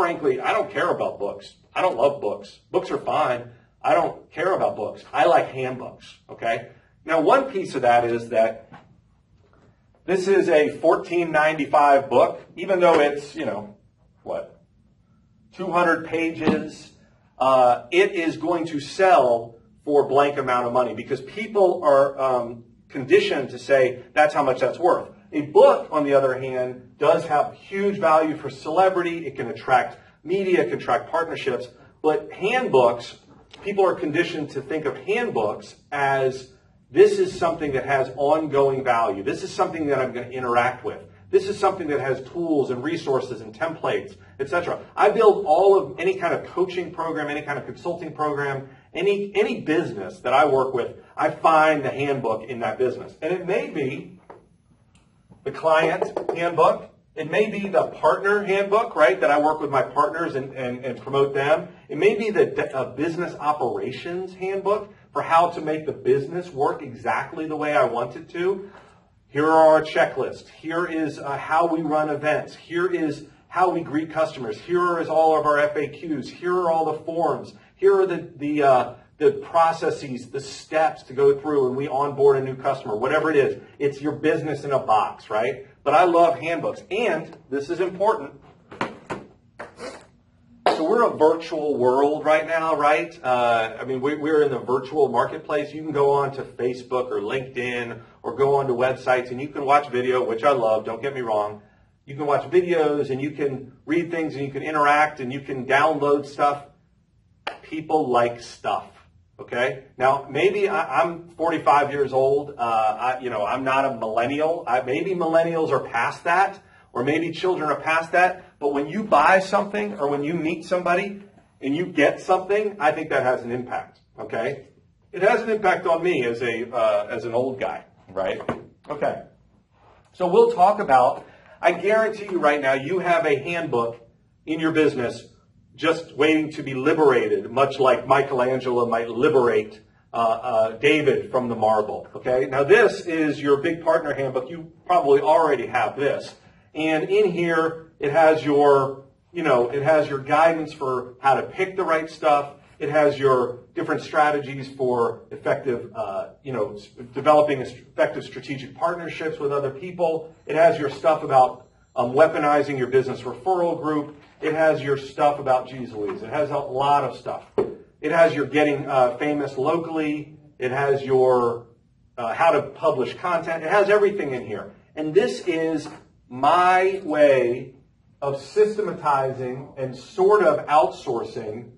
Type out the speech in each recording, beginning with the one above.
frankly, I don't care about books. I don't love books. Books are fine. I don't care about books. I like handbooks, okay? Now, one piece of that is that this is a $14.95 book, even though it's, 200 pages. It is going to sell for blank amount of money because people are conditioned to say that's how much that's worth. A book, on the other hand, does have huge value for celebrity. It can attract media, it can attract partnerships. But handbooks, people are conditioned to think of handbooks as this is something that has ongoing value. This is something that I'm going to interact with. This is something that has tools and resources and templates, etc. I build all of any kind of coaching program, any kind of consulting program, any business that I work with, I find the handbook in that business. And it may be the client handbook. It may be the partner handbook, right, that I work with my partners and promote them. It may be the business operations handbook for how to make the business work exactly the way I want it to. Here are our checklists. Here is how we run events. Here is how we greet customers. Here is all of our FAQs. Here are all the forms. Here are the processes, the steps to go through when we onboard a new customer. Whatever it is, it's your business in a box, right? But I love handbooks. And this is important. So we're a virtual world right now, right? We're in the virtual marketplace. You can go on to Facebook or LinkedIn or go onto websites and you can watch video, which I love, don't get me wrong. You can watch videos and you can read things and you can interact and you can download stuff. People like stuff, okay? Now, maybe I'm 45 years old. I'm not a millennial. Maybe millennials are past that, or maybe children are past that. But when you buy something or when you meet somebody and you get something, I think that has an impact, okay? It has an impact on me as an old guy, right? Okay. So we'll talk about, I guarantee you right now, you have a handbook in your business just waiting to be liberated, much like Michelangelo might liberate David from the marble, okay? Now this is your big partner handbook. You probably already have this. And in here, it has your guidance for how to pick the right stuff. It has your different strategies for effective, developing effective strategic partnerships with other people. It has your stuff about weaponizing your business referral group. It has your stuff about, geez Louise, it has a lot of stuff. It has your getting famous locally. It has your how to publish content. It has everything in here. And this is my way of systematizing and sort of outsourcing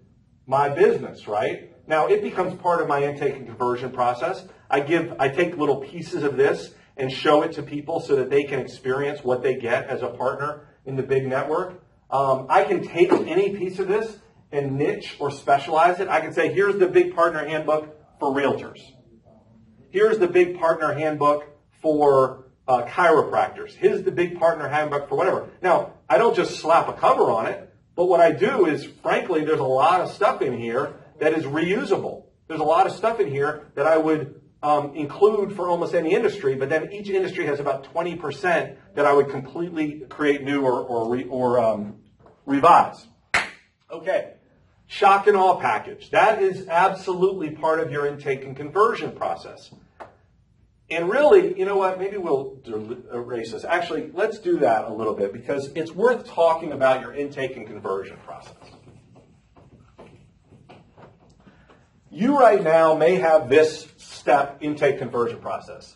my business, right? Now, it becomes part of my intake and conversion process. I take little pieces of this and show it to people so that they can experience what they get as a partner in the big network. I can take any piece of this and niche or specialize it. I can say, here's the big partner handbook for realtors. Here's the big partner handbook for chiropractors. Here's the big partner handbook for whatever. Now, I don't just slap a cover on it, but what I do is, frankly, there's a lot of stuff in here that is reusable. There's a lot of stuff in here that I would include for almost any industry, but then each industry has about 20% that I would completely create new or revise. Okay, shock and awe package. That is absolutely part of your intake and conversion process. And really, you know what, maybe we'll erase this. Actually, let's do that a little bit because it's worth talking about your intake and conversion process. You right now may have this step intake conversion process.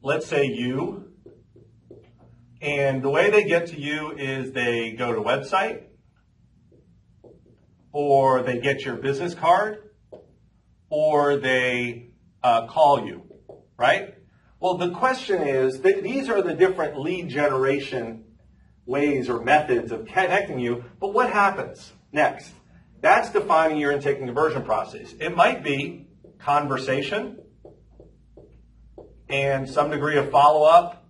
Let's say you, and the way they get to you is they go to a website, or they get your business card, or they call you, right? Well, the question is that these are the different lead generation ways or methods of connecting you, but what happens next? That's defining your intake and conversion process. It might be conversation and some degree of follow-up,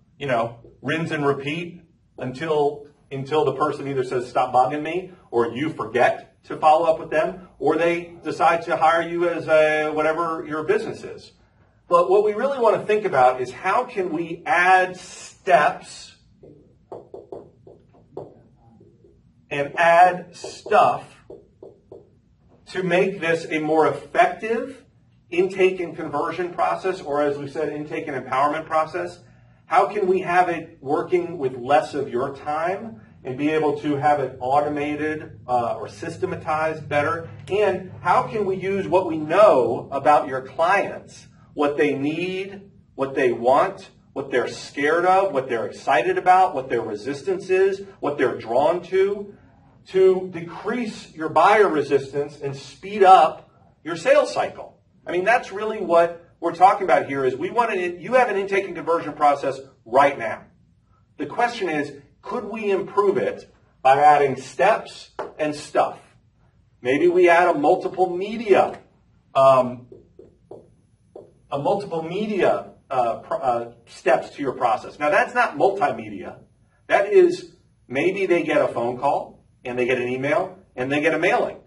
rinse and repeat until the person either says, stop bugging me, or you forget to follow up with them, or they decide to hire you as whatever your business is. But what we really want to think about is how can we add steps and add stuff to make this a more effective intake and conversion process, or as we said, intake and empowerment process? How can we have it working with less of your time and be able to have it automated or systematized better? And how can we use what we know about your clients, what they need, what they want, what they're scared of, what they're excited about, what their resistance is, what they're drawn to decrease your buyer resistance and speed up your sales cycle? I mean, that's really what we're talking about here. Is you have an intake and conversion process right now. The question is, could we improve it by adding steps and stuff? Maybe we add a multiple media steps to your process. Now, that's not multimedia. That is, maybe they get a phone call and they get an email and they get a mailing.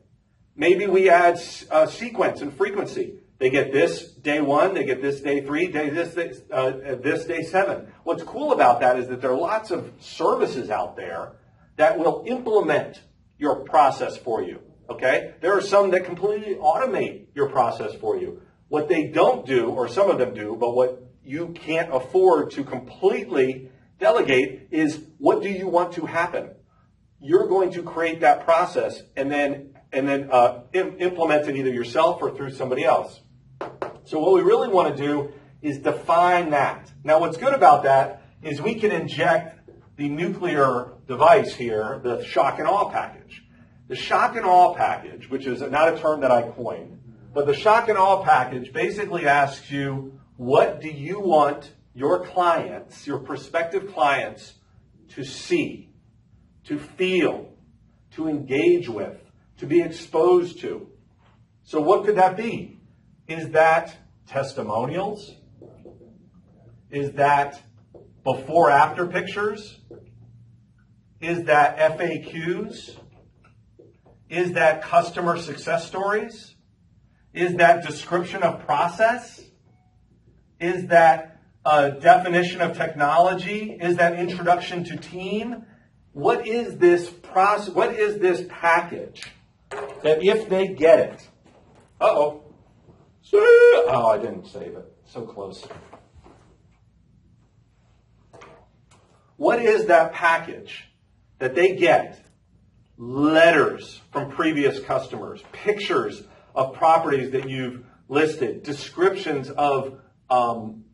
Maybe we add sequence and frequency. They get this day 1, they get this day 3, this day 7. What's cool about that is that there are lots of services out there that will implement your process for you. Okay? There are some that completely automate your process for you. What they don't do, or some of them do, but what you can't afford to completely delegate is, what do you want to happen? You're going to create that process and then implement it either yourself or through somebody else. So what we really want to do is define that. Now, what's good about that is we can inject the nuclear device here, the shock and awe package. The shock and awe package, which is not a term that I coined, but the shock and awe package basically asks you, what do you want your clients, your prospective clients, to see, to feel, to engage with, to be exposed to? So what could that be? Is that testimonials? Is that before-after pictures? Is that FAQs? Is that customer success stories? Is that description of process? Is that a definition of technology? Is that introduction to team? What is this process? What is this package that if they get it? Uh-oh. Oh, I didn't save it. So close. What is that package that they get? Letters from previous customers, pictures of properties that you've listed, descriptions of home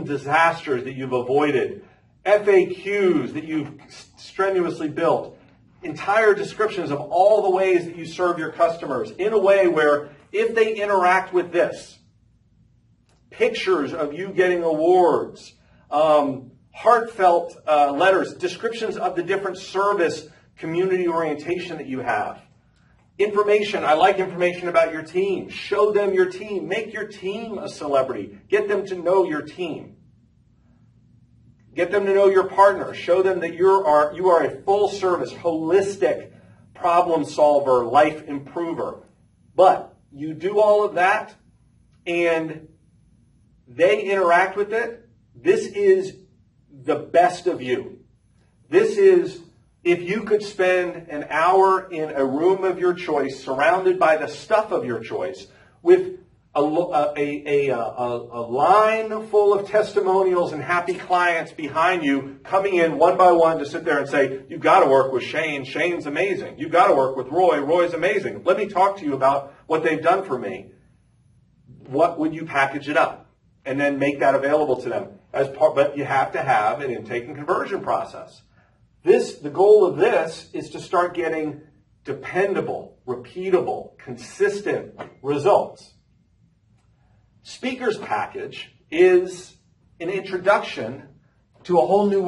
disasters that you've avoided, FAQs that you've strenuously built, entire descriptions of all the ways that you serve your customers in a way where if they interact with this, pictures of you getting awards, heartfelt letters, descriptions of the different service community orientation that you have. Information, I like information about your team. Show them your team. Make your team a celebrity. Get them to know your team. Get them to know your partner. Show them that you are a full service, holistic problem solver, life improver. But you do all of that and they interact with it. This is the best of you. This is, if you could spend an hour in a room of your choice, surrounded by the stuff of your choice, with a line full of testimonials and happy clients behind you coming in one by one to sit there and say, you've got to work with Shane. Shane's amazing. You've got to work with Roy. Roy's amazing. Let me talk to you about what they've done for me. What would you package it up and then make that available to them as part? But you have to have an intake and conversion process. The goal of this is to start getting dependable, repeatable, consistent results. Speaker's package is an introduction to a whole new world.